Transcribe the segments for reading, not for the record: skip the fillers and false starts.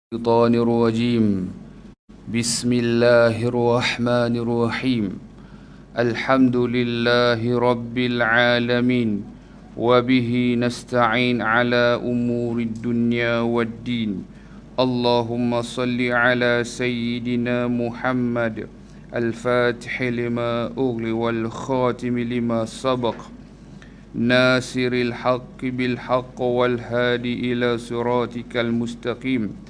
الشيطان الرجيم بسم الله الرحمن الرحيم الحمد لله رب العالمين وبه نستعين على أمور الدنيا والدين اللهم صل على سيدنا محمد الفاتح لما أغلق والخاتم لما سبق ناصر الحق بالحق والهادي إلى صراطك المستقيم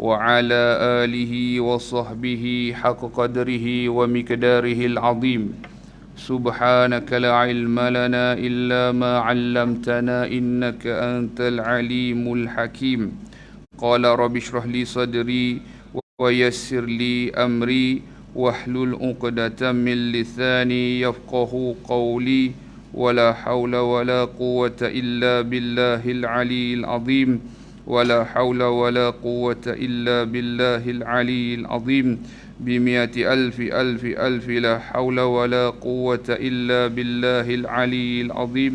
وعلى آله وصحبه حق قدره ومقداره العظيم سبحانك لا علم لنا إلا ما علمتنا إنك أنت العليم الحكيم قال رب اشرح لي صدري ويسر لي أمري واحلل عقدة من لساني يفقه قولي ولا حول ولا قوة إلا بالله العلي العظيم ولا حول ولا قوة إلا بالله العلي العظيم بمئة ألف ألف ألف لا حول ولا قوة إلا بالله العلي العظيم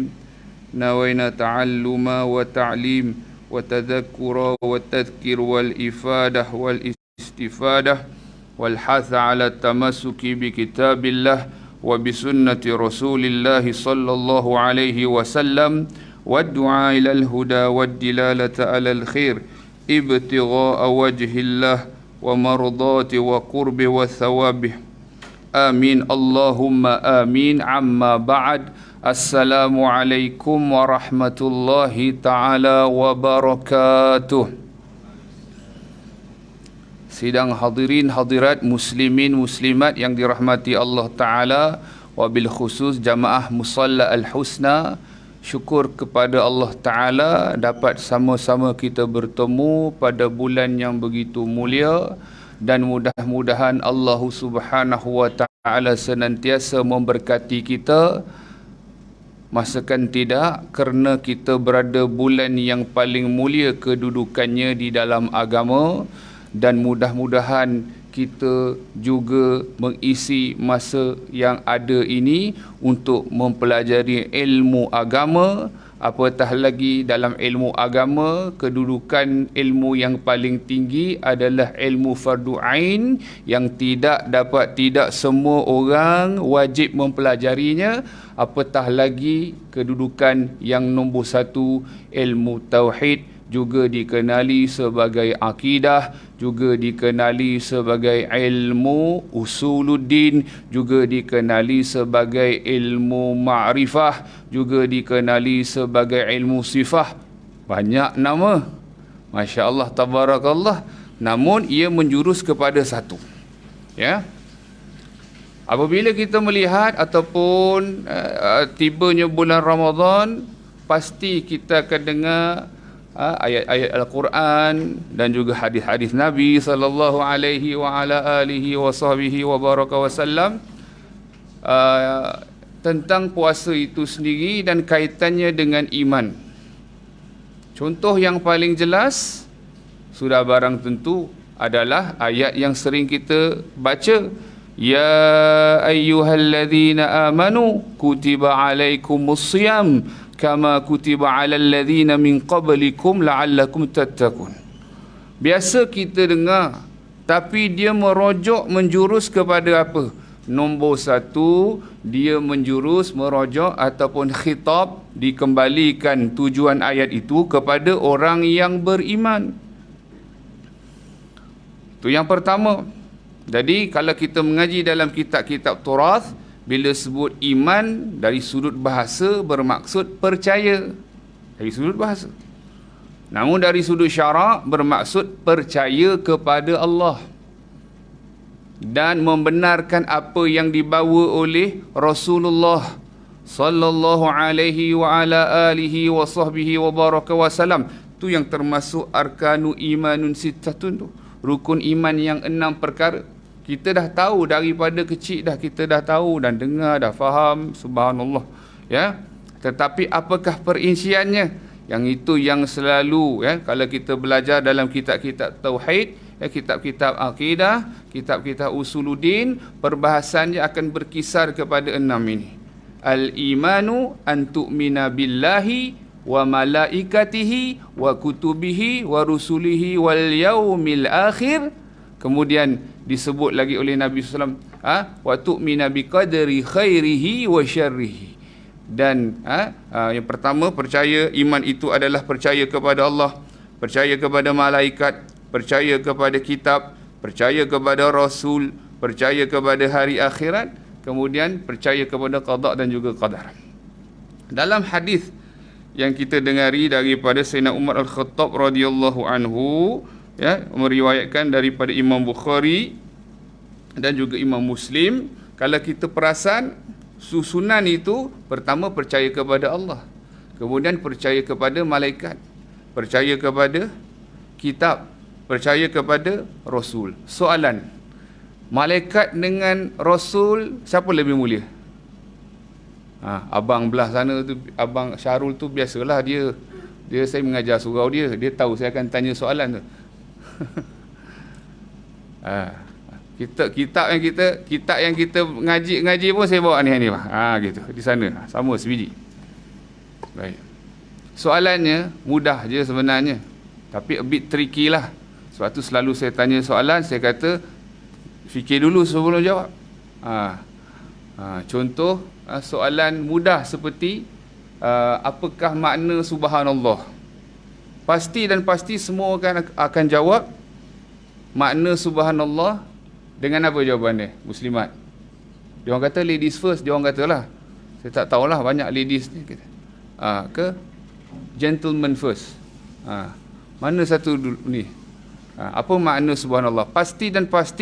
نوينا تعلم وتعليم وتذكر والتذكير والإفادة والاستفادة والحث على التمسك بكتاب الله وبسنة رسول الله صلى الله عليه وسلم والدعاء إلى الهدى والدلالة على الخير ابتغاء وجه الله ومرضات وقرب وثوابه آمين اللهم آمين عما بعد السلام عليكم ورحمة الله تعالى وبركاته. Sidang hadirin hadirat muslimin muslimat yang dirahmati Allah Ta'ala, wabil khusus jamaah Musalla Al-Husna, syukur kepada Allah Ta'ala dapat sama-sama kita bertemu pada bulan yang begitu mulia, dan mudah-mudahan Allah Subhanahu Wa Ta'ala senantiasa memberkati kita. Masakan tidak, kerana kita berada bulan yang paling mulia kedudukannya di dalam agama, dan mudah-mudahan kita juga mengisi masa yang ada ini untuk mempelajari ilmu agama. Apatah lagi dalam ilmu agama, kedudukan ilmu yang paling tinggi adalah ilmu fardu ain, yang tidak semua orang wajib mempelajarinya. Apatah lagi kedudukan yang nombor satu, ilmu tauhid, juga dikenali sebagai akidah, juga dikenali sebagai ilmu usuluddin, juga dikenali sebagai ilmu ma'rifah, juga dikenali sebagai ilmu sifah. Banyak nama, Masya Allah, tabarakallah. Namun ia menjurus kepada satu, ya. Apabila kita melihat ataupun tibanya bulan Ramadan, pasti kita akan dengar ayat-ayat Al-Quran dan juga hadis-hadis Nabi sallallahu alaihi wa ala alihi wa sahbihi wa baraka wasallam tentang puasa itu sendiri dan kaitannya dengan iman. Contoh yang paling jelas sudah barang tentu adalah ayat yang sering kita baca, ya ayyuhalladzina amanu kutiba alaikumusiyam kama kutiba alal ladzina min qablikum la'allakum tattaqun. Biasa kita dengar, tapi dia menjurus kepada apa? Nombor satu, dia menjurus merujuk ataupun khitab, dikembalikan tujuan ayat itu kepada orang yang beriman. Itu yang pertama. Jadi kalau kita mengaji dalam kitab-kitab Turath, bila sebut iman dari sudut bahasa bermaksud percaya, dari sudut bahasa. Namun dari sudut syarak bermaksud percaya kepada Allah dan membenarkan apa yang dibawa oleh Rasulullah sallallahu alaihi wa ala alihi wa sahbihi wa baraka wasallam. Itu yang termasuk arkanu imanun sittatun tu, rukun iman yang 6 perkara. Kita dah tahu daripada kecil, kita dah tahu dan dengar, dah faham, subhanallah, ya. Tetapi apakah perinciannya? Yang itu yang selalu, ya, kalau kita belajar dalam kitab-kitab tauhid, ya, kitab-kitab akidah, kitab-kitab usuluddin, perbahasannya akan berkisar kepada 6 ini. Al-imanu an tu'mina billahi wa malaikatihi wa kutubihi wa rusulihi wal yaumil akhir. Kemudian disebut lagi oleh Nabi SAW, wa tu'mina biqadri khairihi wa syarrihi. Dan yang pertama, percaya iman itu adalah percaya kepada Allah, percaya kepada malaikat, percaya kepada kitab, percaya kepada rasul, percaya kepada hari akhirat, kemudian percaya kepada qada dan juga qadar. Dalam hadis yang kita dengari daripada Sayyidina Umar Al-Khattab radhiyallahu anhu, ya, meriwayatkan daripada Imam Bukhari dan juga Imam Muslim, kalau kita perasan susunan itu, pertama percaya kepada Allah, kemudian percaya kepada malaikat, percaya kepada kitab, percaya kepada rasul. Soalan, malaikat dengan rasul siapa lebih mulia? Abang belah sana tu, Abang Syarul tu, biasalah dia saya mengajar surau dia tahu saya akan tanya soalan tu. Kitab yang kita ngaji pun saya bawa ni gitu di sana, sama sebiji. Baik. Soalannya mudah je sebenarnya, tapi a bit tricky lah. Sebab tu selalu saya tanya soalan, saya kata fikir dulu sebelum jawab. Contoh soalan mudah seperti apakah makna subhanallah? Pasti semua akan jawab makna subhanallah dengan apa jawapannya? Muslimat. Dia orang kata ladies first, dia orang katalah. Saya tak tahulah, banyak ladies ni kata. Ke gentleman first. Mana satu dulu ni? Apa makna subhanallah? Pasti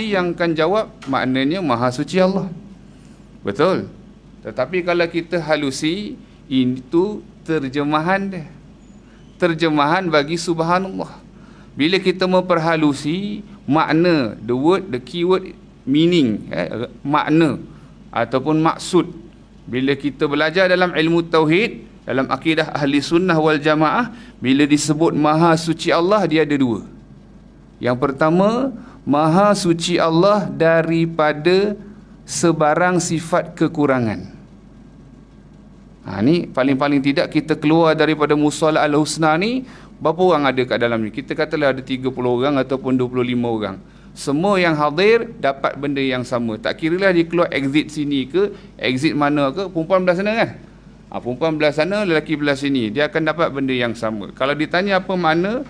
yang akan jawab maknanya maha suci Allah. Betul. Tetapi kalau kita halusi, itu terjemahan dia. Terjemahan bagi subhanallah. Bila kita memperhalusi makna, the word, the keyword, meaning, makna ataupun maksud. Bila kita belajar dalam ilmu tauhid, dalam akidah ahli sunnah wal jamaah, bila disebut maha suci Allah, dia ada dua. Yang pertama, maha suci Allah daripada sebarang sifat kekurangan. Ni paling-paling tidak kita keluar daripada Musallah al-Husna ni, berapa orang ada kat dalam ni? Kita katalah ada 30 orang ataupun 25 orang. Semua yang hadir dapat benda yang sama. Tak kiralah dia keluar exit sini ke, exit mana ke, perempuan belah sana kan? Perempuan belah sana, lelaki belah sini. Dia akan dapat benda yang sama. Kalau ditanya apa makna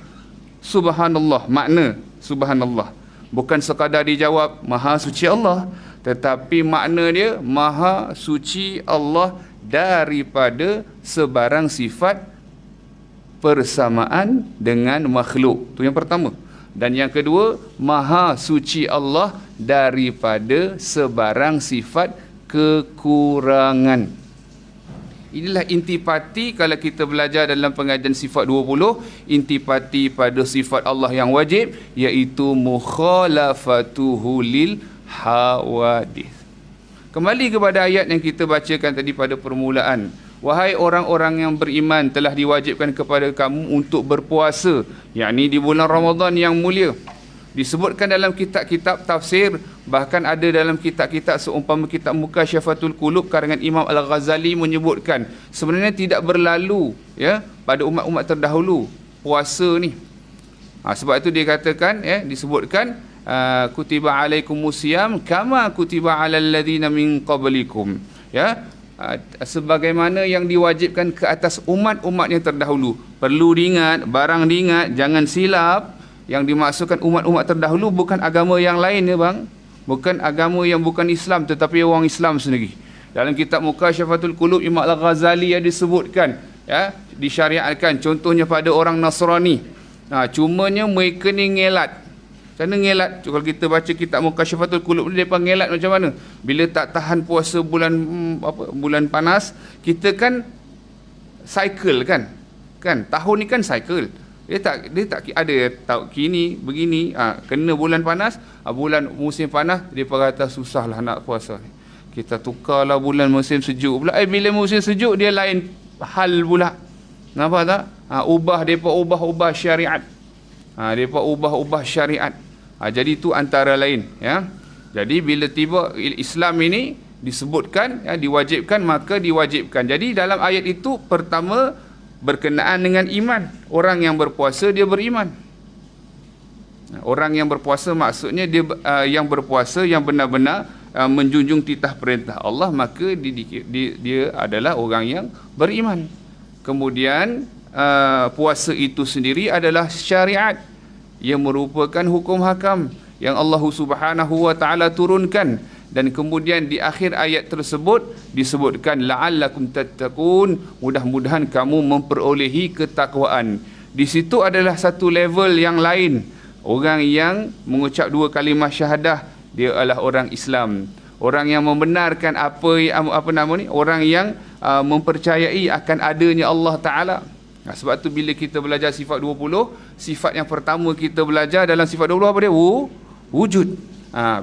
subhanallah, makna subhanallah, bukan sekadar dijawab maha suci Allah, tetapi makna dia maha suci Allah daripada sebarang sifat persamaan dengan makhluk. Itu yang pertama. Dan yang kedua, maha suci Allah daripada sebarang sifat kekurangan. Inilah intipati kalau kita belajar dalam pengajian sifat 20, intipati pada sifat Allah yang wajib, iaitu mukhalafatuhu lil hawadith. Kembali kepada ayat yang kita bacakan tadi pada permulaan. Wahai orang-orang yang beriman, telah diwajibkan kepada kamu untuk berpuasa, yakni di bulan Ramadan yang mulia. Disebutkan dalam kitab-kitab tafsir, bahkan ada dalam kitab-kitab seumpama kitab Mukasyafatul Qulub karangan Imam Al-Ghazali menyebutkan sebenarnya tidak berlalu pada umat-umat terdahulu puasa ni. Sebab itu dia katakan, disebutkan kutiba alaikumusiyam kama kutiba alal ladzina min qablikum, sebagaimana yang diwajibkan ke atas umat-umat yang terdahulu. Perlu diingat, barang diingat, jangan silap. Yang dimaksudkan umat-umat terdahulu bukan agama yang lain bang, bukan agama yang bukan Islam, tetapi orang Islam sendiri. Dalam kitab Mukasyafatul Qulub Imam Al-Ghazali yang disebutkan, disyariatkan contohnya pada orang Nasrani. Cumanya mereka ni ngelat. Macam mana ngelat? Kalau kita baca kitab Mukasyafatul Qulub ni, mereka ngelat macam mana? Bila tak tahan puasa bulan panas, kita kan cycle kan? Tahun ni kan cycle. Dia tak ada tahu kini begini, kena bulan panas, bulan musim panas dia kata susahlah nak puasa ni. Kita tukarlah bulan musim sejuk pula. Bila musim sejuk dia lain hal pula. Nampak tak? Depa ubah syariat. Depa ubah syariat. Jadi itu antara lain, Jadi bila tiba Islam ini disebutkan, diwajibkan, maka diwajibkan. Jadi dalam ayat itu pertama berkenaan dengan iman. Orang yang berpuasa dia beriman. Orang yang berpuasa maksudnya dia yang berpuasa yang benar-benar menjunjung titah perintah Allah, maka dia adalah orang yang beriman. Kemudian puasa itu sendiri adalah syariat yang merupakan hukum hakam yang Allah Subhanahu wa taala turunkan, dan kemudian di akhir ayat tersebut disebutkan la'allakum tattaqun, mudah-mudahan kamu memperolehi ketakwaan. Di situ adalah satu level yang lain. Orang yang mengucap dua kalimah syahadah dia adalah orang Islam. Orang yang membenarkan orang yang mempercayai akan adanya Allah Taala. Sebab tu bila kita belajar sifat 20, sifat yang pertama kita belajar dalam sifat 20 apa dia? Wujud.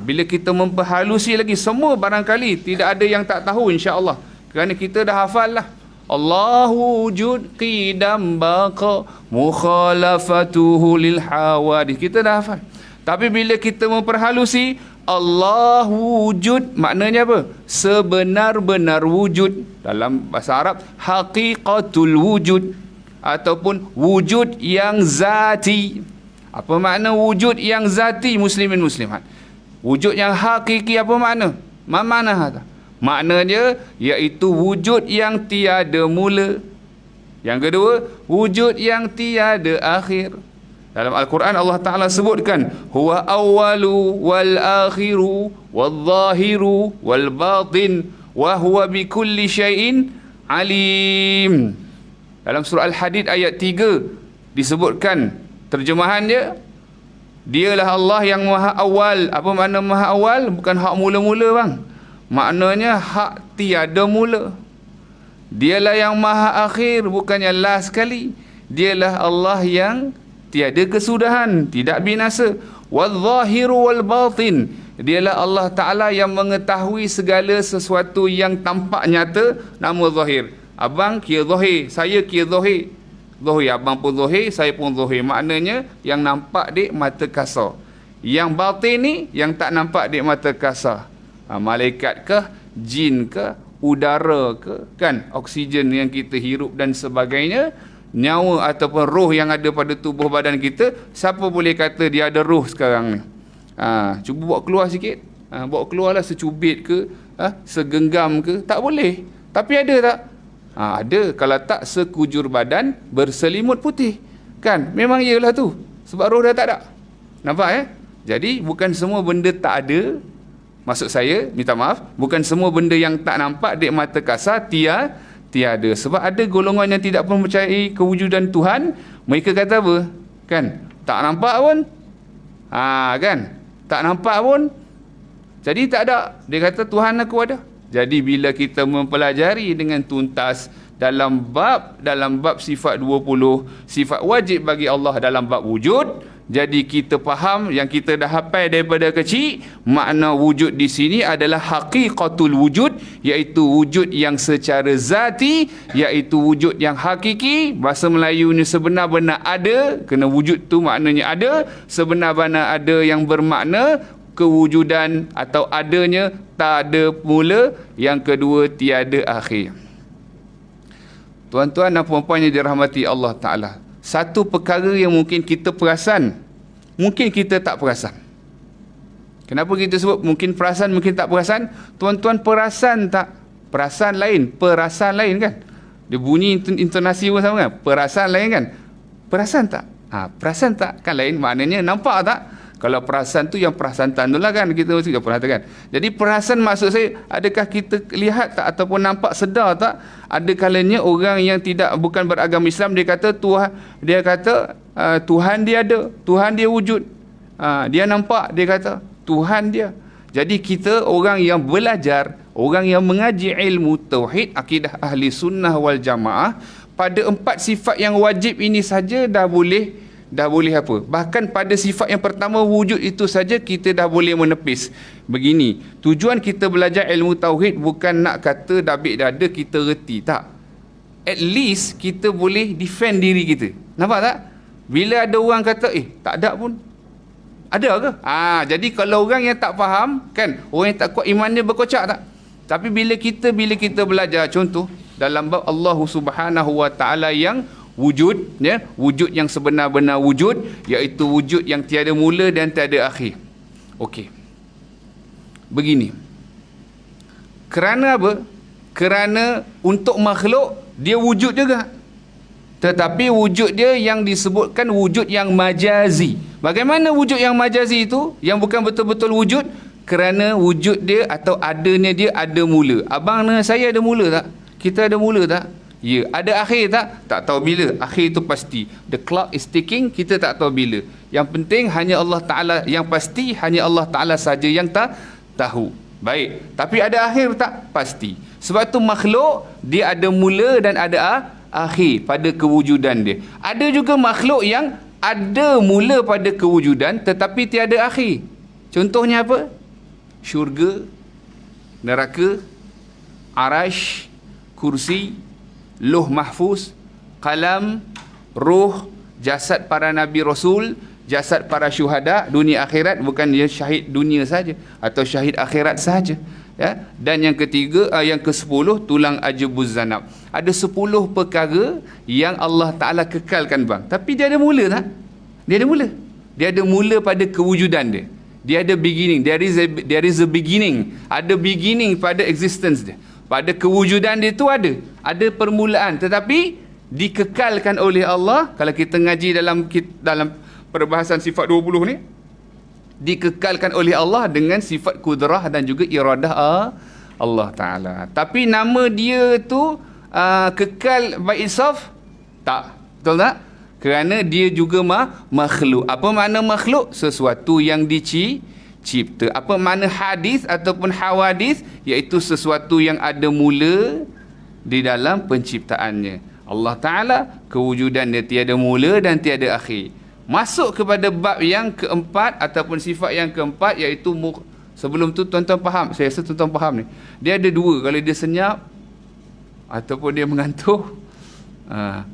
Bila kita memperhalusi lagi, semua barangkali tidak ada yang tak tahu insya-Allah. Kerana kita dah hafal lah. Allahu wujud qidam baqa mukhalafatuhu lil hawadith. Kita dah hafal. Tapi bila kita memperhalusi Allahu wujud, maknanya apa? Sebenar-benar wujud. Dalam bahasa Arab haqiqatul wujud ataupun wujud yang zati. Apa makna wujud yang zati, muslimin muslimat? Wujud yang hakiki apa makna? Mana hata? Maknanya iaitu wujud yang tiada mula. Yang kedua, wujud yang tiada akhir. Dalam Al-Quran Allah Ta'ala sebutkan huwa awwalu wal akhiru wal zahiru wal batin wa huwa bikulli syai'in alim. Dalam surah Al-Hadid ayat 3 disebutkan terjemahannya, dialah Allah yang maha awal. Apa makna maha awal? Bukan hak mula-mula bang. Maknanya hak tiada mula. Dialah yang maha akhir, bukannya last sekali. Dialah Allah yang tiada kesudahan, tidak binasa. Wal-zahiru wal-batin. Dialah Allah Ta'ala yang mengetahui segala sesuatu yang tampak nyata, nama zahir. Abang kira zahir, saya kira zahir. Zahir, abang pun zahir, saya pun zahir. Maknanya yang nampak di mata kasar. Yang batin ni yang tak nampak di mata kasar. Malaikat ke, jin ke, udara ke, kan, oksigen yang kita hirup dan sebagainya, nyawa ataupun roh yang ada pada tubuh badan kita. Siapa boleh kata dia ada roh sekarang ni? Cuba bawa keluar sikit. Bawa keluarlah secubit ke, segenggam ke, tak boleh. Tapi ada tak? Ada. Kalau tak, sekujur badan berselimut putih, kan? Memang iyalah tu, sebab roh dah tak ada. Nampak Jadi bukan semua benda tak ada. Maksud saya, minta maaf, bukan semua benda yang tak nampak di mata kasar tiada. Sebab ada golongan yang tidak mempercayai kewujudan Tuhan. Mereka kata apa? Kan? Tak nampak pun. Kan? Tak nampak pun. Jadi tak ada. Dia kata Tuhan aku ada. Jadi bila kita mempelajari dengan tuntas dalam bab sifat 20, sifat wajib bagi Allah dalam bab wujud, jadi kita faham yang kita dah hafal daripada kecil, makna wujud di sini adalah haqiqatul wujud, iaitu wujud yang secara zati, iaitu wujud yang hakiki. Bahasa Melayunya sebenar-benar ada, kena wujud tu maknanya ada, sebenar-benar ada yang bermakna kewujudan atau adanya tak ada mula. Yang kedua, tiada akhir. Tuan-tuan dan puan-puan yang dirahmati Allah Ta'ala, satu perkara yang mungkin kita perasan, mungkin kita tak perasan. Kenapa kita sebut mungkin perasan, mungkin tak perasan? Tuan-tuan perasan tak? Perasan lain, perasan lain kan? Dia bunyi intonasi pun sama kan? Perasan lain kan? Perasan tak? Perasan tak? Kan lain, maknanya nampak tak? Kalau perasan tu yang perasan tu lah kan, kita mesti pernah kan. Jadi perasan maksud saya, adakah kita lihat tak ataupun nampak, sedar tak? Ada kalanya orang yang bukan beragama Islam, dia kata Tuhan dia ada, Tuhan dia wujud. Dia nampak, dia kata Tuhan dia. Jadi kita orang yang belajar, orang yang mengaji ilmu tauhid, akidah ahli sunnah wal jamaah, pada 4 sifat yang wajib ini saja dah boleh apa? Bahkan pada sifat yang pertama wujud itu saja kita dah boleh menepis. Begini, tujuan kita belajar ilmu tauhid bukan nak kata dabik dada kita reti, tak. At least kita boleh defend diri kita. Nampak tak? Bila ada orang kata tak ada pun, ada ke? Jadi kalau orang yang tak faham kan, orang yang tak kuat iman dia berkocak tak. Tapi bila kita belajar, contoh dalam bab Allah Subhanahu wa taala yang wujud, ya, wujud yang sebenar-benar wujud, iaitu wujud yang tiada mula dan tiada akhir. Okey. Begini. Kerana apa? Kerana untuk makhluk dia wujud juga. Tetapi wujud dia yang disebutkan wujud yang majazi. Bagaimana wujud yang majazi itu? Yang bukan betul-betul wujud? Kerana wujud dia atau adanya dia ada mula. Abang dengan saya ada mula tak? Kita ada mula tak? Ya. Ada akhir tak? Tak tahu bila. Akhir itu pasti. The clock is ticking, kita tak tahu bila. Yang penting hanya Allah Ta'ala, yang pasti hanya Allah Ta'ala saja yang tak tahu. Baik. Tapi ada akhir tak? Pasti. Sebab tu makhluk, dia ada mula dan ada akhir pada kewujudan dia. Ada juga makhluk yang ada mula pada kewujudan tetapi tiada akhir. Contohnya apa? Syurga, neraka, arash, kursi, Lauh Mahfuz, kalam, ruh, jasad para nabi rasul, jasad para syuhada dunia akhirat, bukan dia syahid dunia saja atau syahid akhirat saja, ya. Dan yang ketiga, yang ke-10, tulang ajbuz zanab. Ada 10 perkara yang Allah Taala kekalkan bang, tapi dia ada mula tak? Dia ada mula. Dia ada mula pada kewujudan dia. Dia ada beginning. There is a beginning. Ada beginning pada existence dia. Pada kewujudan dia tu ada permulaan, tetapi dikekalkan oleh Allah. Kalau kita ngaji dalam perbahasan sifat 20 ni, dikekalkan oleh Allah dengan sifat kudrah dan juga iradah Allah Ta'ala. Tapi nama dia tu kekal by itself? Tak. Betul tak? Kerana dia juga makhluk. Apa makna makhluk? Sesuatu yang dicipta. Apa makna hadis ataupun hawadis? Iaitu sesuatu yang ada mula di dalam penciptaannya. Allah Ta'ala, kewujudan dia tiada mula dan tiada akhir. Masuk kepada bab yang keempat ataupun sifat yang keempat, iaitu sebelum tu tuan-tuan faham, saya rasa tuan-tuan faham ni. Dia ada dua, kalau dia senyap ataupun dia mengantuk.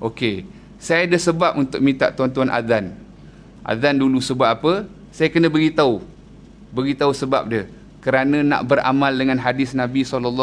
Okey. Saya ada sebab untuk minta tuan-tuan azan. Azan dulu sebab apa? Saya kena beritahu sebab dia. Kerana nak beramal dengan hadis Nabi SAW.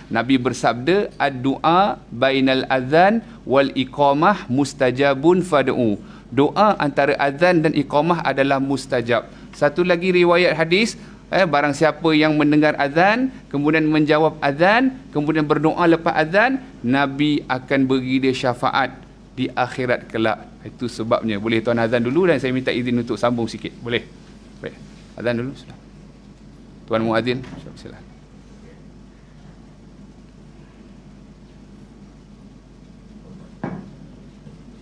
Nabi bersabda, ad-du'a bainal azan wal iqamah mustajabun fad'u. Doa antara azan dan iqamah adalah mustajab. Satu lagi riwayat hadis, barang siapa yang mendengar azan kemudian menjawab azan, kemudian berdoa lepas azan, Nabi akan beri dia syafaat di akhirat kelak. Itu sebabnya. Boleh tuan azan dulu dan saya minta izin untuk sambung sikit. Boleh? Baik. Azan dulu. Tuan muadzin, silakan.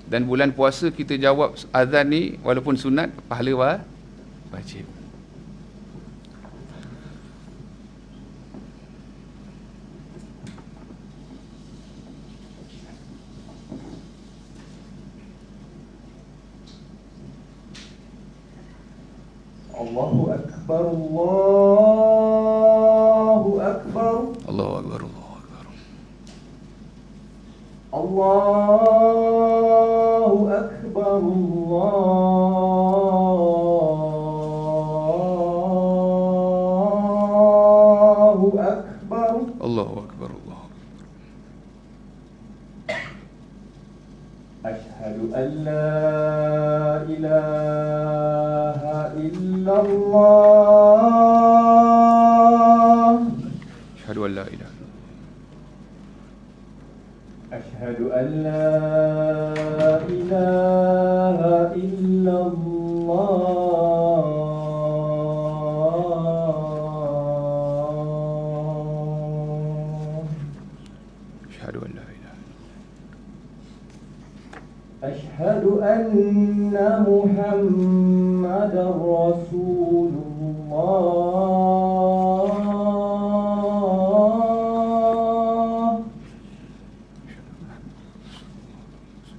Dan bulan puasa kita jawab azan ni walaupun sunat, pahala wajib. Allahu Akbar, Allahu Akbar, Allahu Akbar, Allahu Akbar. Allahu Akbar, Allahu Akbar, Allahu Akbar, Allahu Akbar. Ashhadu an la ilaha illallah. Asyhadu an la ilaha illallah. Ashhadu an la ilaha illallah. Asyhadu an la ilaha illallah. Ashhadu anna Muhammadar Rasulullah.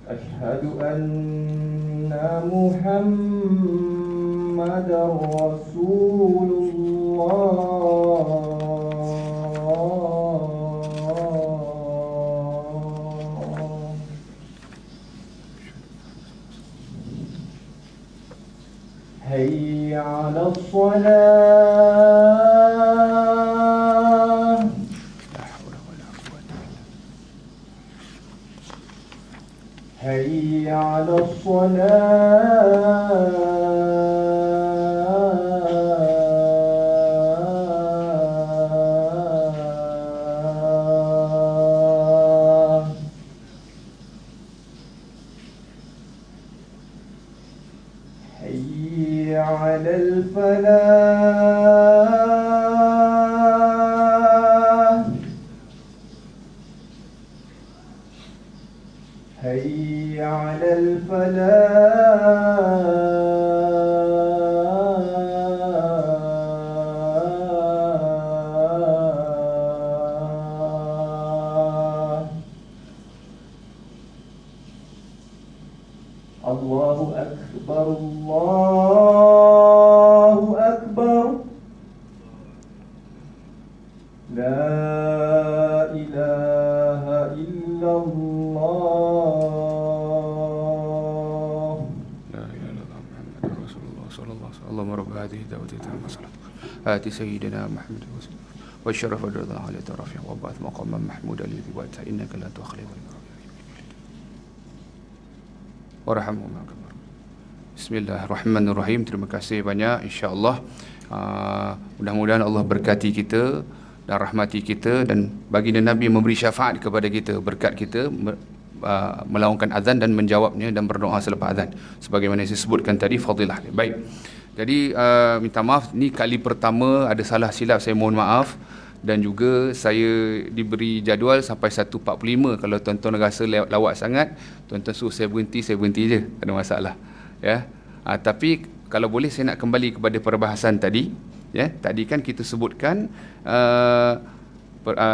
Ashhadu anna Muhammadar Rasulullah. Hayya 'ala as-salah. La hawla wala quwwata illa billah. على الفلاح حي على الفلاح الله أكبر الله أكبر لا إله إلا الله لا إله إلا الله محمد رسول الله صلى الله عليه وسلم اللهم رب هذه الدعوة التامة صلاة آت سيدنا محمد وسلم والشرف والرضا على رفيع وبعث مقاما محمودا الذي وعدته إنك لا تخلف الميعاد warahmatullahi wabarakatuh. Bismillahirrahmanirrahim. Terima kasih banyak, insya-Allah. Mudah-mudahan Allah berkati kita dan rahmati kita, dan baginda Nabi memberi syafaat kepada kita berkat kita melaungkan azan dan menjawabnya dan berdoa selepas azan, sebagaimana saya sebutkan tadi fadilah. Baik. Jadi minta maaf, ni kali pertama ada salah silap, saya mohon maaf. Dan juga saya diberi jadual sampai 1.45. Kalau tuan-tuan rasa lawak sangat, tuan-tuan suruh saya berhenti je, tak ada masalah, ya. Tapi kalau boleh saya nak kembali kepada perbahasan tadi, ya. Tadi kan kita sebutkan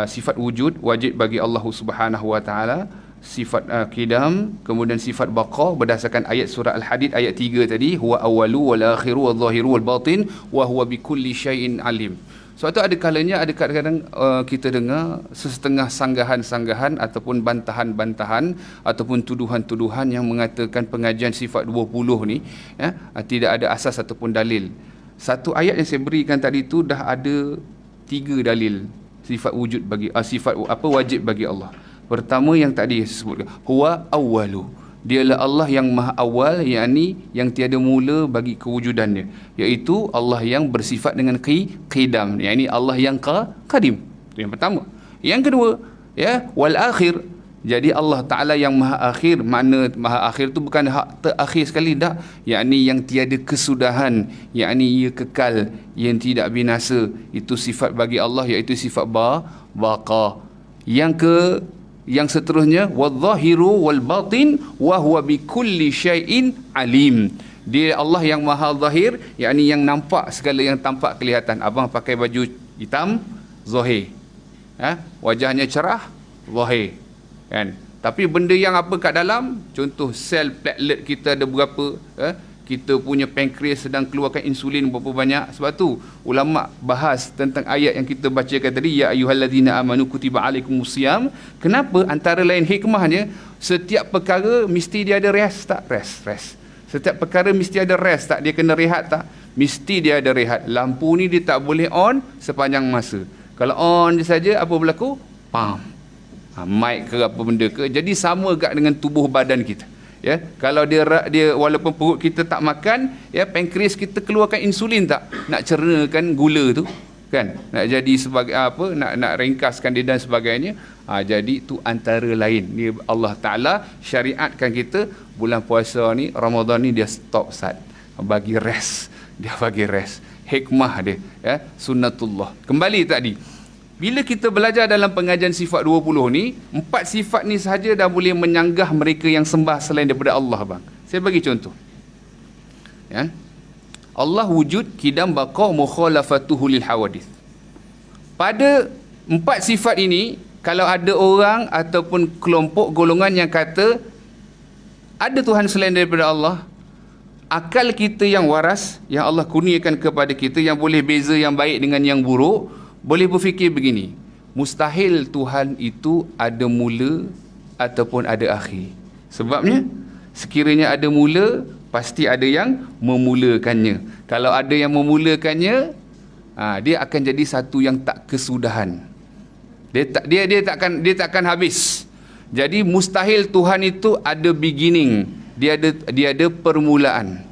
sifat wujud wajib bagi Allah Subhanahu wa taala, sifat qidam, kemudian sifat baqa berdasarkan ayat surah Al-Hadid ayat 3 tadi, huwa awwalu wal akhiru wal zahiru wal batin wa huwa bikulli syai'in alim. Sebab tu ada kalanya, ada kadang-kadang kita dengar sesetengah sanggahan-sanggahan ataupun bantahan-bantahan ataupun tuduhan-tuduhan yang mengatakan pengajian sifat 20 ni, ya, tidak ada asas ataupun dalil. Satu ayat yang saya berikan tadi tu dah ada 3 dalil sifat wujud bagi sifat apa wajib bagi Allah. Pertama yang tadi saya sebutkan, huwa awwalu, dialah Allah yang maha awal, yakni yang tiada mula bagi kewujudannya, iaitu Allah yang bersifat dengan qidam, yakni Allah yang qadim. Itu yang pertama. Yang kedua, ya, wal akhir, jadi Allah Taala yang maha akhir. Makna maha akhir tu bukan terakhir sekali, tak, yakni yang tiada kesudahan, yakni ia kekal, yang tidak binasa. Itu sifat bagi Allah, iaitu sifat baqa. Yang seterusnya, wadh-dhahiru wal batin wa huwa bikulli syai'in alim. Dia Allah yang maha zahir, yakni yang nampak segala yang tampak kelihatan. Abang pakai baju hitam, zahir. Wajahnya cerah, zahir. Kan? Tapi benda yang apa kat dalam, contoh sel platelet kita ada berapa, kita punya pankreas sedang keluarkan insulin berapa banyak. Sebab tu ulama bahas tentang ayat yang kita bacakan tadi, ya ayyuhallazina amanu kutiba alaikumusiyam. Kenapa? Antara lain hikmahnya, setiap perkara mesti dia ada rest tak? Rest. Setiap perkara mesti ada rest tak? Dia kena rehat tak? Mesti dia ada rehat. Lampu ni dia tak boleh on sepanjang masa. Kalau on je saja, apa berlaku? Pam. Mic ke apa benda ke. Jadi sama gak dengan tubuh badan kita. Ya, kalau dia walaupun perut kita tak makan, ya, pankreas kita keluarkan insulin tak? Nak cernakan gula tu, kan? Nak jadi sebagai apa? Nak ringkaskan dia dan sebagainya. Jadi tu antara lain. Ni Allah Taala syariatkan kita bulan puasa ni, Ramadan ni dia stop sat. Bagi rest. Dia bagi rest. Hikmah dia, ya, sunnatullah. Kembali tadi. Bila kita belajar dalam pengajian sifat 20 ni, 4 sifat ni sahaja dah boleh menyanggah mereka yang sembah selain daripada Allah, bang. Saya bagi contoh. Ya. Allah wujud, qidam, baqa, mukhalafatuhu lil hawadith. Pada 4 sifat ini, kalau ada orang ataupun kelompok golongan yang kata ada Tuhan selain daripada Allah, akal kita yang waras, yang Allah kurniakan kepada kita, yang boleh beza yang baik dengan yang buruk, boleh berfikir begini, mustahil Tuhan itu ada mula ataupun ada akhir. Sebabnya, sekiranya ada mula, pasti ada yang memulakannya. Kalau ada yang memulakannya, dia akan jadi satu yang tak kesudahan. Dia takkan habis. Jadi mustahil Tuhan itu ada beginning, dia ada permulaan.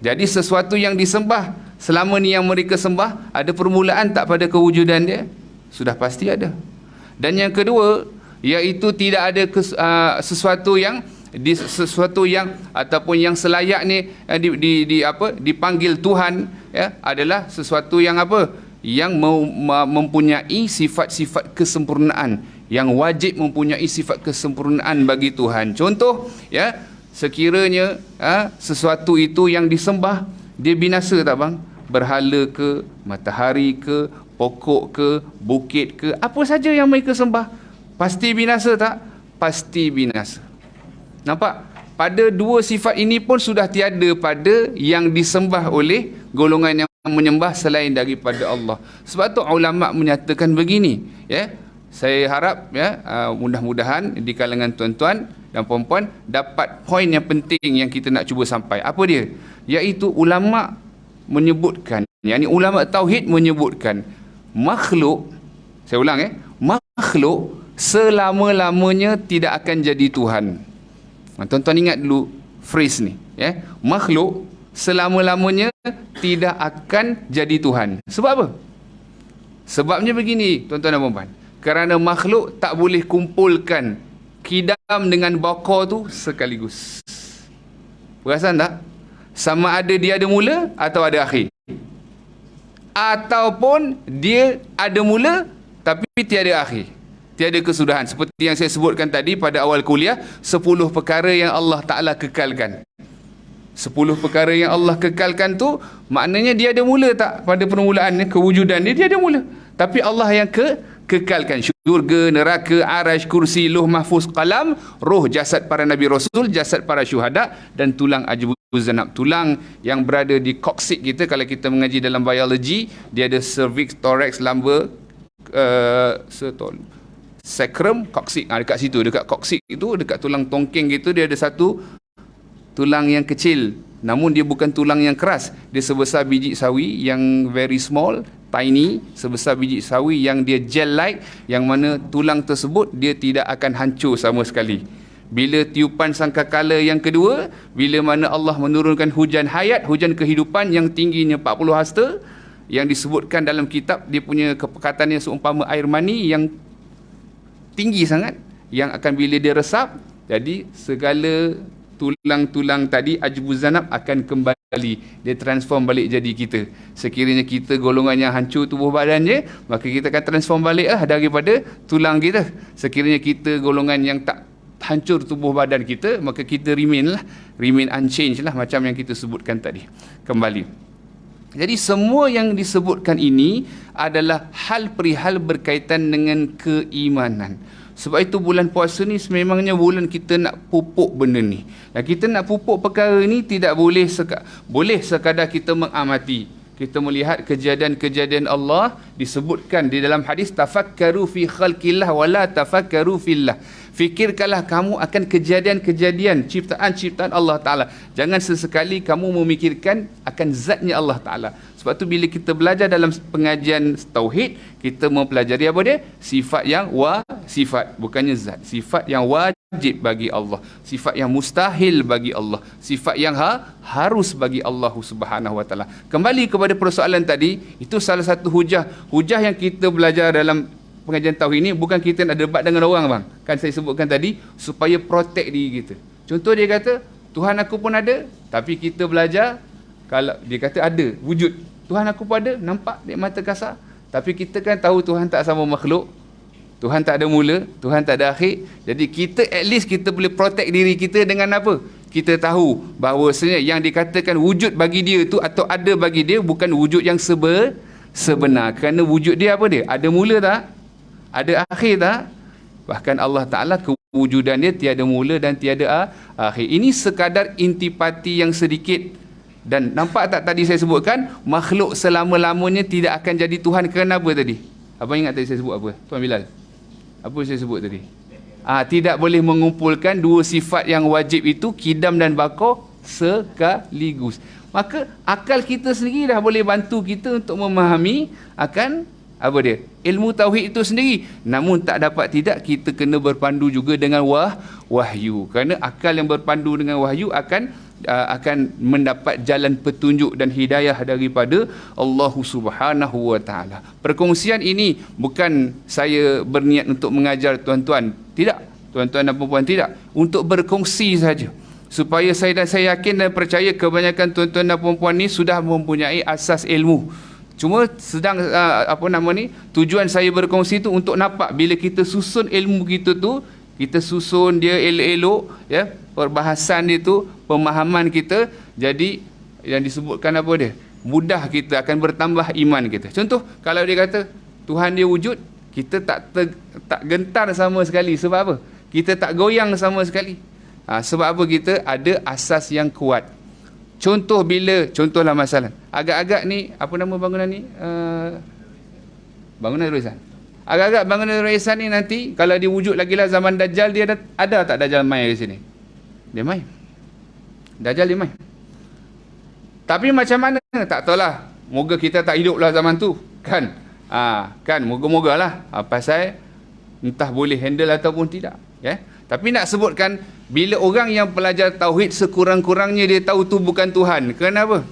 Jadi sesuatu yang disembah selama ni yang mereka sembah, ada permulaan tak pada kewujudan dia? Sudah pasti ada. Dan yang kedua, iaitu tidak ada sesuatu yang sesuatu yang ataupun yang selayaknya dipanggil Tuhan, ya, adalah sesuatu yang apa? Yang mempunyai sifat-sifat kesempurnaan, yang wajib mempunyai sifat kesempurnaan bagi Tuhan. Contoh, ya, sekiranya sesuatu itu yang disembah dia binasa tak bang? Berhala ke, matahari ke, pokok ke, bukit ke, apa saja yang mereka sembah, pasti binasa tak? Pasti binasa. Nampak? Pada dua sifat ini pun sudah tiada pada yang disembah oleh golongan yang menyembah selain daripada Allah. Sebab tu ulama menyatakan begini, ya. Saya harap, ya, mudah-mudahan di kalangan tuan-tuan dan puan-puan dapat poin yang penting yang kita nak cuba sampai. Apa dia? Iaitu ulama menyebutkan, yakni ulama tauhid menyebutkan makhluk, saya ulang, makhluk selama-lamanya tidak akan jadi Tuhan. Tuan-tuan ingat dulu phrase ni, ya. Makhluk selama-lamanya tidak akan jadi Tuhan. Sebab apa? Sebabnya begini, tuan-tuan dan puan-puan. Kerana makhluk tak boleh kumpulkan kidam dengan baka tu sekaligus. Perasan tak? Sama ada dia ada mula atau ada akhir. Ataupun dia ada mula tapi tiada akhir, tiada kesudahan. Seperti yang saya sebutkan tadi pada awal kuliah, 10 perkara yang Allah Ta'ala kekalkan. 10 perkara yang Allah kekalkan tu, maknanya dia ada mula tak? Pada permulaan kewujudan dia ada mula. Tapi Allah yang kekalkan. Syurga, neraka, arash, kursi, luh mahfuz, qalam, roh, jasad para Nabi Rasul, jasad para syuhada, dan tulang ajbuz zanab. Tulang yang berada di koksid kita, kalau kita mengaji dalam biologi, dia ada cervix, thorax, lumbar, sacrum, koksid. Dekat situ, dekat koksid itu, dekat tulang tongking gitu, dia ada satu tulang yang kecil, namun dia bukan tulang yang keras. Dia sebesar biji sawi yang very small, tiny, sebesar biji sawi yang dia gel-like, yang mana tulang tersebut dia tidak akan hancur sama sekali. Bila tiupan sangkakala yang kedua, bila mana Allah menurunkan hujan hayat, hujan kehidupan yang tingginya 40 hasta, yang disebutkan dalam kitab, dia punya kepekatannya seumpama air mani yang tinggi sangat, yang akan bila dia resap, jadi segala tulang-tulang tadi ajbuz zanab akan kembali, dia transform balik jadi kita. Sekiranya kita golongan yang hancur tubuh badannya, maka kita akan transform balik daripada tulang kita. Sekiranya kita golongan yang tak hancur tubuh badan kita, maka kita remain unchanged lah, macam yang kita sebutkan tadi. Kembali, jadi semua yang disebutkan ini adalah hal perihal berkaitan dengan keimanan. Sebab itu bulan puasa ni sememangnya bulan kita nak pupuk benda ni. Dan kita nak pupuk perkara ni tidak boleh boleh sekadar kita mengamati. Kita melihat kejadian-kejadian Allah disebutkan di dalam hadis, tafakkaru fi khalqillah wala tafakkaru fillah. Fikirkanlah kamu akan kejadian-kejadian ciptaan-ciptaan Allah Ta'ala. Jangan sesekali kamu memikirkan akan zatnya Allah Ta'ala. Sebab tu bila kita belajar dalam pengajian tauhid, kita mempelajari apa dia? Sifat yang sifat, bukannya zat. Sifat yang wajib bagi Allah, sifat yang mustahil bagi Allah, sifat yang harus bagi Allah Subhanahu Wa Ta'ala. Kembali kepada persoalan tadi, itu salah satu hujah yang kita belajar dalam pengajian tauhid ini. Bukan kita nak debat dengan orang bang, kan saya sebutkan tadi, supaya protect diri kita. Contoh dia kata Tuhan aku pun ada, tapi kita belajar, kalau dia kata ada wujud, Tuhan aku pun ada, nampak dia mata kasar, tapi kita kan tahu Tuhan tak sama makhluk, Tuhan tak ada mula, Tuhan tak ada akhir. Jadi kita at least kita boleh protect diri kita dengan apa? Kita tahu bahawasanya yang dikatakan wujud bagi dia tu atau ada bagi dia bukan wujud yang sebenar. Kerana wujud dia apa dia? Ada mula tak? Ada akhir tak? Bahkan Allah Ta'ala kewujudan dia tiada mula dan tiada akhir. Ini sekadar intipati yang sedikit. Dan nampak tak tadi saya sebutkan, makhluk selama-lamanya tidak akan jadi Tuhan. Kerana apa tadi? Abang ingat tadi saya sebut apa? Tuan Bilal, apa saya sebut tadi? Tidak boleh mengumpulkan dua sifat yang wajib itu, kidam dan baka, sekaligus. Maka akal kita sendiri dah boleh bantu kita untuk memahami akan apa dia? Ilmu tauhid itu sendiri. Namun tak dapat tidak, kita kena berpandu juga dengan wahyu. Kerana akal yang berpandu dengan wahyu akan mendapat jalan petunjuk dan hidayah daripada Allah Subhanahu Wa Ta'ala. Perkongsian ini bukan saya berniat untuk mengajar tuan-tuan. Tidak. tuan-tuan dan puan-puan, tidak. Untuk berkongsi saja. Supaya saya yakin dan percaya kebanyakan tuan-tuan dan puan-puan ni sudah mempunyai asas ilmu. Cuma sedang tujuan saya berkongsi tu untuk nampak bila kita susun ilmu kita tu, kita susun dia elok-elok, ya, perbahasan dia tu, pemahaman kita, jadi yang disebutkan apa dia? Mudah kita akan bertambah iman kita. Contoh, kalau dia kata Tuhan dia wujud, kita tak gentar sama sekali. Sebab apa? Kita tak goyang sama sekali. Sebab apa? Kita ada asas yang kuat. Contohlah masalah, agak-agak ni, apa nama bangunan ni? Bangunan Darul Ihsan. Agak-agak bangunan Darul Ihsan ni nanti, kalau dia wujud lagi lah zaman Dajjal, dia ada tak Dajjal main ke sini? Dia main. Dajjal dia main. Tapi macam mana? Tak tahulah. Moga kita tak hidup lah zaman tu. Kan? Kan? Moga-moga lah. Pasal entah boleh handle ataupun tidak. Ya? Tapi nak sebutkan, bila orang yang pelajar tauhid sekurang-kurangnya dia tahu tu bukan Tuhan. Kenapa?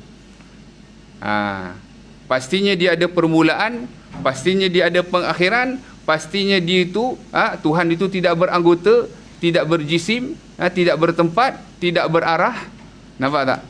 Pastinya dia ada permulaan, pastinya dia ada pengakhiran, pastinya dia itu, Tuhan itu tidak beranggota, tidak berjisim, tidak bertempat, tidak berarah. Nampak tak?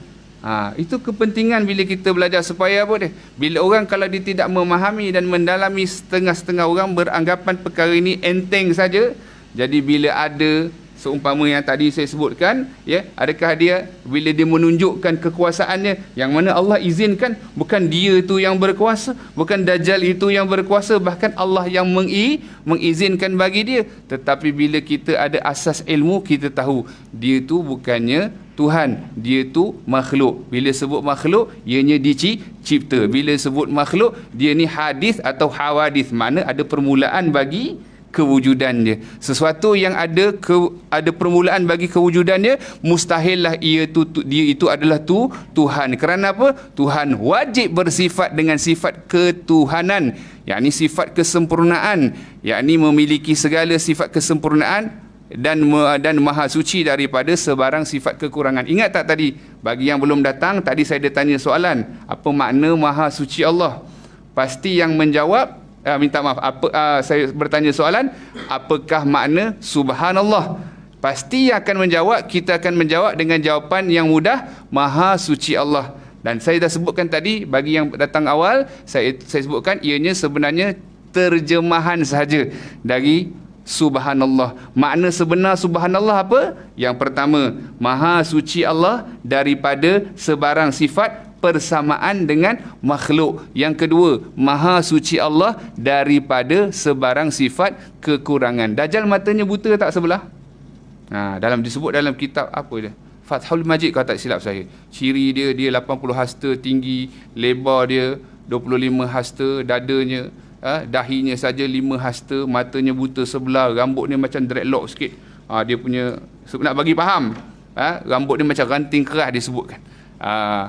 Itu kepentingan bila kita belajar, supaya apa dia? Bila orang kalau dia tidak memahami dan mendalami, setengah-setengah orang beranggapan perkara ini enteng saja. Jadi bila ada seumpama yang tadi saya sebutkan, ya, adakah dia bila dia menunjukkan kekuasaannya, yang mana Allah izinkan, bukan dia itu yang berkuasa, bukan Dajjal itu yang berkuasa, bahkan Allah yang mengizinkan bagi dia. Tetapi bila kita ada asas ilmu, kita tahu dia itu bukannya Tuhan, dia itu makhluk. Bila sebut makhluk, ianya dicipta. Bila sebut makhluk, dia ni hadis atau hawadis, mana ada permulaan bagi kewujudan dia. Sesuatu yang ada permulaan bagi kewujudan dia, mustahillah dia itu adalah Tuhan. Kerana apa? Tuhan wajib bersifat dengan sifat ketuhanan, yakni sifat kesempurnaan, yakni memiliki segala sifat kesempurnaan dan maha suci daripada sebarang sifat kekurangan. Ingat tak tadi, bagi yang belum datang, tadi saya ada tanya soalan, apa makna maha suci Allah? Pasti yang menjawab, minta maaf, saya bertanya soalan, apakah makna subhanallah? Pasti yang akan menjawab, kita akan menjawab dengan jawapan yang mudah, maha suci Allah. Dan saya dah sebutkan tadi, bagi yang datang awal, saya sebutkan ianya sebenarnya terjemahan sahaja dari subhanallah. Makna sebenar subhanallah apa? Yang pertama, maha suci Allah daripada sebarang sifat persamaan dengan makhluk. Yang kedua, maha suci Allah daripada sebarang sifat kekurangan. Dajjal matanya buta tak sebelah? Disebut dalam kitab apa dia? Fathul Majid kalau tak silap saya. Ciri dia 80 hasta tinggi, lebar dia 25 hasta, dadanya, dahinya saja 5 hasta, matanya buta sebelah, rambut dia macam dreadlock sikit. Dia punya, nak bagi faham, rambut dia macam ranting keras disebutkan.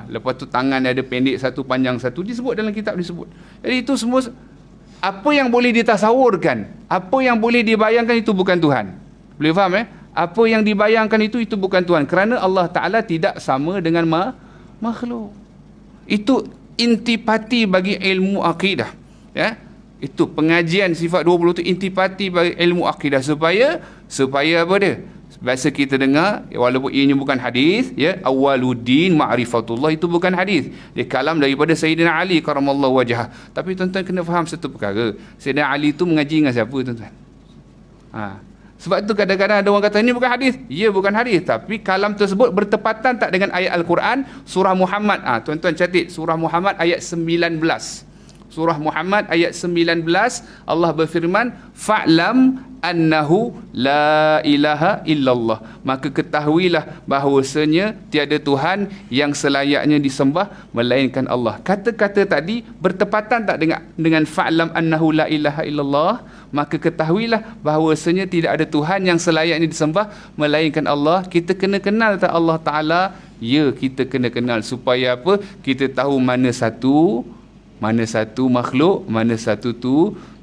Lepas tu tangan dia ada pendek satu, panjang satu, disebut dalam kitab disebut. Jadi itu semua apa yang boleh ditasawurkan, apa yang boleh dibayangkan, itu bukan Tuhan. Boleh faham apa yang dibayangkan itu bukan Tuhan, kerana Allah Ta'ala tidak sama dengan makhluk. Itu intipati bagi ilmu akidah, ya. Itu pengajian sifat 20 tu intipati bagi ilmu akidah, supaya apa dia? Biasa kita dengar, walaupun ianya bukan hadis, ya, awaluddin ma'rifatullah, itu bukan hadis. Dia kalam daripada Sayyidina Ali karamallahu wajhah. Tapi tuan-tuan kena faham satu perkara, Sayyidina Ali tu mengaji dengan siapa, tuan-tuan? Sebab tu kadang-kadang ada orang kata ini bukan hadis. Ya, bukan hadis, tapi kalam tersebut bertepatan tak dengan ayat Al-Quran, surah Muhammad. Tuan-tuan catat surah Muhammad ayat 19. Surah Muhammad ayat 19, Allah berfirman, fa'lam annahu la ilaha illallah, maka ketahuilah bahawasanya tiada Tuhan yang selayaknya disembah melainkan Allah. Kata-kata tadi bertepatan tak dengan fa'lam annahu la ilaha illallah, maka ketahuilah bahawasanya tidak ada Tuhan yang selayaknya disembah melainkan Allah. Kita kena kenal tak Allah Ta'ala? Ya, kita kena kenal, supaya apa? Kita tahu mana satu makhluk, mana satu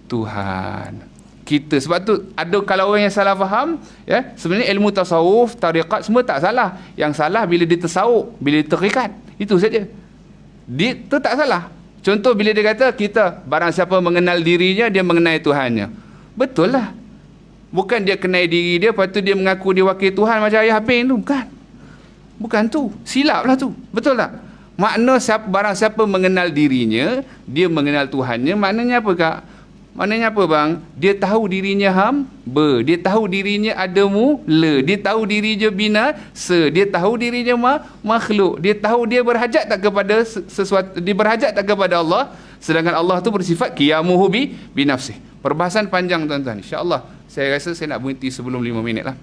Tuhan. Kita, sebab tu ada kalau orang yang salah faham, ya, sebenarnya ilmu tasawuf, tariqat semua tak salah. Yang salah bila dia tasawuf, bila dia terikat, itu saja. Dia tu tak salah. Contoh bila dia kata kita barang siapa mengenal dirinya, dia mengenal Tuhannya. Betul lah. Bukan dia kenal diri dia, lepas tu dia mengaku dia wakil Tuhan macam ayah Bin tu. Bukan. Bukan tu. Silap lah tu. Betul tak? Makna barang siapa mengenal dirinya, dia mengenal Tuhannya. Maknanya apa kak? Maknanya apa bang? Dia tahu dirinya hamba. Dia tahu dirinya ada mula. Dia tahu dirinya binasa. Dia tahu dirinya makhluk. Dia tahu dia berhajat tak kepada sesuatu. Dia berhajat tak kepada Allah. Sedangkan Allah tu bersifat qiyamuhu binafsih. Perbahasan panjang tuan-tuan. InsyaAllah saya rasa saya nak berhenti sebelum 5 minit lah.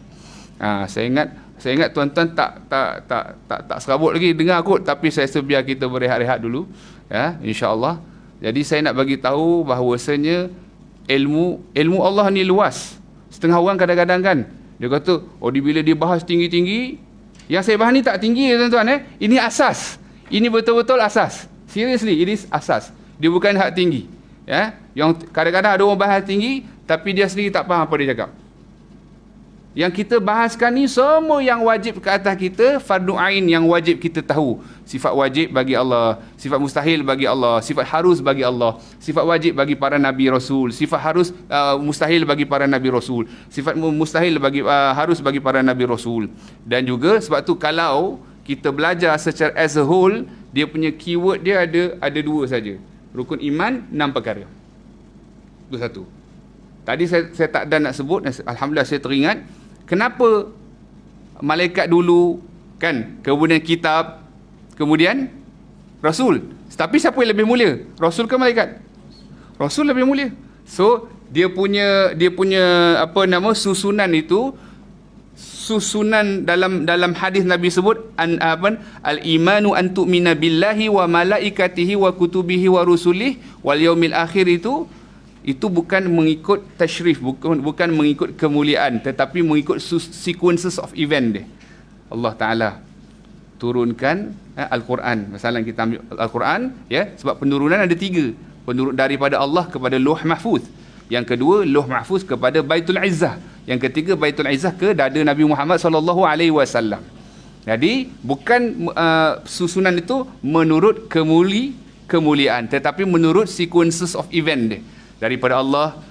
Saya ingat tuan-tuan tak serabut lagi dengar kot, tapi saya rasa biar kita berehat-rehat dulu ya, insya-Allah. Jadi saya nak bagi tahu bahawasanya ilmu Allah ni luas. Setengah orang kadang-kadang kan dia kata, bila dia bahas tinggi-tinggi, yang saya bahas ni tak tinggi tuan-tuan Ini asas. Ini betul-betul asas. Seriously, ini asas. Dia bukan hak tinggi. Ya, yang kadang-kadang ada orang bahas tinggi tapi dia sendiri tak faham apa dia cakap. Yang kita bahaskan ni semua yang wajib ke atas kita, fardu ain yang wajib kita tahu. Sifat wajib bagi Allah, sifat mustahil bagi Allah, sifat harus bagi Allah, sifat wajib bagi para nabi rasul, sifat harus mustahil bagi para nabi rasul, sifat mustahil bagi harus bagi para nabi rasul. Dan juga sebab tu kalau kita belajar secara as a whole, dia punya keyword dia ada 2 saja. Rukun iman 6 perkara. Itu satu. Tadi saya tak ada nak sebut, alhamdulillah saya teringat. Kenapa malaikat dulu kan, kemudian kitab, kemudian rasul. Tapi siapa yang lebih mulia? Rasul ke malaikat? Rasul lebih mulia. So dia punya susunan itu, susunan dalam hadis Nabi sebut al-imanu an tu'mina billahi wa malaikatihi wa kutubihi wa rusulihi wal yaumil akhir. Itu bukan mengikut tashrif, bukan mengikut kemuliaan, tetapi mengikut sequences of event dia. Allah Ta'ala turunkan Al-Quran. Masalah kita ambil Al-Quran ya, sebab penurunan ada 3. Penurun daripada Allah kepada Lauh Mahfuz. Yang kedua Lauh Mahfuz kepada Baitul Izzah. Yang ketiga Baitul Izzah ke dada Nabi Muhammad sallallahu alaihi wasallam. Jadi bukan susunan itu menurut kemuliaan, tetapi menurut sequences of event dia. Daripada Allah,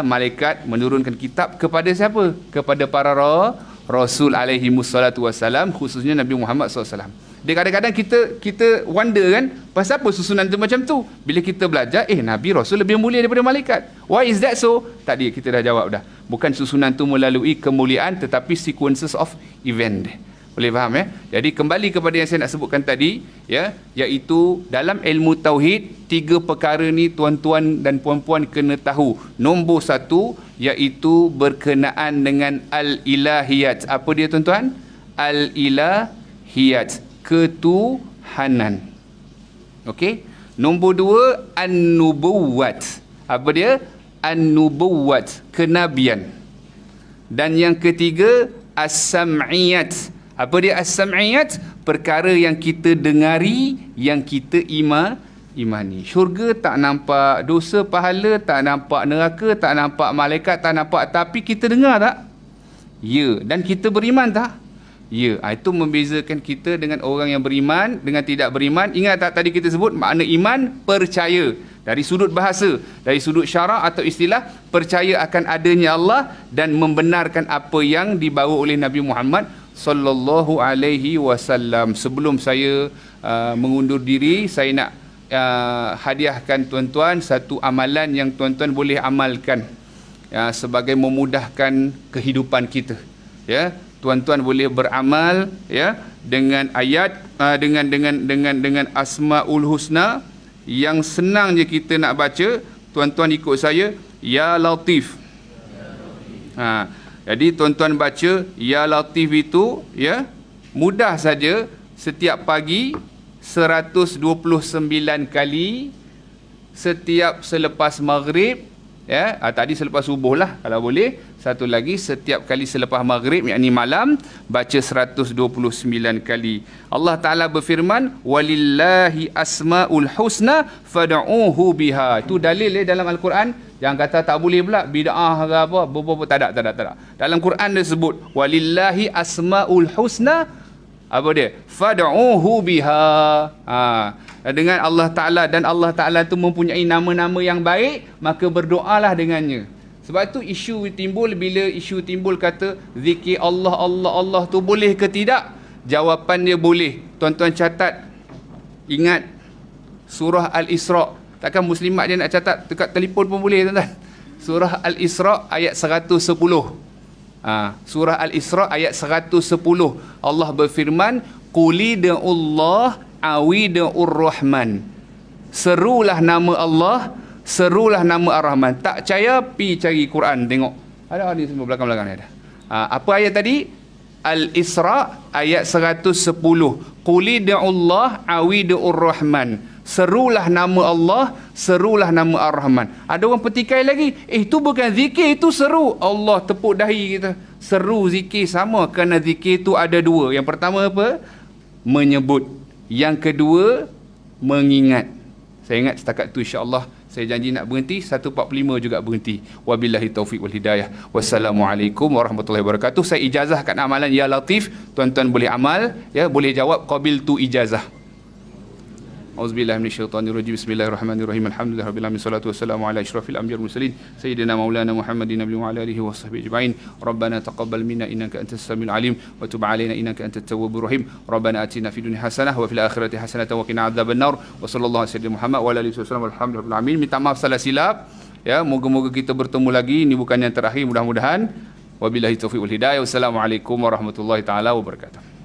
malaikat menurunkan kitab kepada siapa? Kepada para rasul alaihi wassalatu wassalam, khususnya Nabi Muhammad SAW. Dia kadang-kadang kita wonder kan, pasal apa susunan tu macam tu? Bila kita belajar, Nabi Rasul lebih mulia daripada malaikat. Why is that so? Tadi kita dah jawab dah. Bukan susunan tu melalui kemuliaan, tetapi sequences of event. Boleh faham ya? Jadi kembali kepada yang saya nak sebutkan tadi ya, iaitu dalam ilmu tauhid 3 perkara ni tuan-tuan dan puan-puan kena tahu. Nombor 1 iaitu berkenaan dengan al-ilahiyat. Apa dia tuan-tuan? Al-ilahiyat, ketuhanan. Okey. Nombor 2 an-nubuwat. Apa dia? An-nubuwat, kenabian. Dan yang ketiga as-sam'iyat. Apa dia as-sam'iyat? Perkara yang kita dengari, yang kita imani. Syurga tak nampak, dosa pahala tak nampak, neraka tak nampak, malaikat tak nampak, tapi kita dengar tak? Ya. Dan kita beriman tak? Ya. Itu membezakan kita dengan orang yang beriman dengan tidak beriman. Ingat tak tadi kita sebut makna iman? Percaya. Dari sudut bahasa, dari sudut syarak atau istilah, percaya akan adanya Allah dan membenarkan apa yang dibawa oleh Nabi Muhammad sallallahu alaihi wasallam. Sebelum saya mengundur diri, saya nak hadiahkan tuan-tuan satu amalan yang tuan-tuan boleh amalkan sebagai memudahkan kehidupan kita. Ya, tuan-tuan boleh beramal ya dengan ayat dengan Asmaul Husna yang senang je kita nak baca. Tuan-tuan ikut saya, ya Latif. Jadi tuan-tuan baca ya Latif itu ya, mudah saja, setiap pagi 129 kali, setiap selepas maghrib ya, tadi selepas subuh lah kalau boleh, satu lagi setiap kali selepas maghrib, yakni malam, baca 129 kali. Allah Ta'ala berfirman, walillahi asmaul husna fad'uhu biha. Itu dalil dalam Al-Quran. Jangan kata tak boleh pula, bid'ah ke apa, tak ada. Dalam Quran dia sebut walillahi asmaul husna, apa dia? Fad'uhu biha. Dengan Allah Ta'ala, dan Allah Ta'ala itu mempunyai nama-nama yang baik, maka berdoalah dengannya. Sebab tu isu timbul, bila isu timbul kata zikir Allah, Allah, Allah tu boleh ke tidak? Jawapan dia boleh. Tuan-tuan catat, ingat surah Al-Isra'. Takkan muslimat dia nak catat dekat telefon pun boleh, tuan-tuan. Surah Al-Isra' ayat 110. Surah Al-Isra' ayat 110. Allah berfirman, quli da'ullah awida'ur rahman. Serulah nama Allah, serulah nama Ar-Rahman. Tak percaya, pi cari Quran, tengok. Ada di semua belakang-belakang ni ada. Apa ayat tadi? Al-Isra' ayat 110. Quli da'ullah awida'ur rahman. Serulah nama Allah, serulah nama Ar-Rahman. Ada orang petikai lagi, itu bukan zikir, itu seru. Allah tepuk dahi kita. Seru zikir sama, kerana zikir itu ada dua. Yang pertama apa? Menyebut. Yang kedua, mengingat. Saya ingat setakat tu, insya-Allah. Saya janji nak berhenti 1.45 juga berhenti. Wabillahi taufiq wal hidayah. Wassalamualaikum warahmatullahi wabarakatuh. Saya ijazahkan amalan ya latif. Tuan-tuan boleh amal, ya, boleh jawab qabil tu ijazah. Auzubillahi minasyaitonirrajim. Bismillahirrahmanirrahim. Alhamdulillahirabbil alamin. Wassalatu wassalamu ala asyrafil anbiya'i wal mursalin sayyidina maulana Muhammadin nabiyyi wa ala alihi washabbihi ajma'in. Rabbana taqabbal minna innaka antas samiul alim wa tub alaina innaka antat tawwabur rahim. Rabbana atina fid dunya hasanah wa fil akhirati hasanah wa qina adzabannar. Wa sallallahu alaihi wasallam Muhammad wa ala alihi wasallam. Alhamdulillahirabbil alamin. Minta maaf salah silap, ya, moga-moga kita bertemu lagi. Ini bukan yang terakhir, mudah-mudahan. Wabillahi taufiq wal hidayah. Wassalamualaikum warahmatullahi taala wabarakatuh.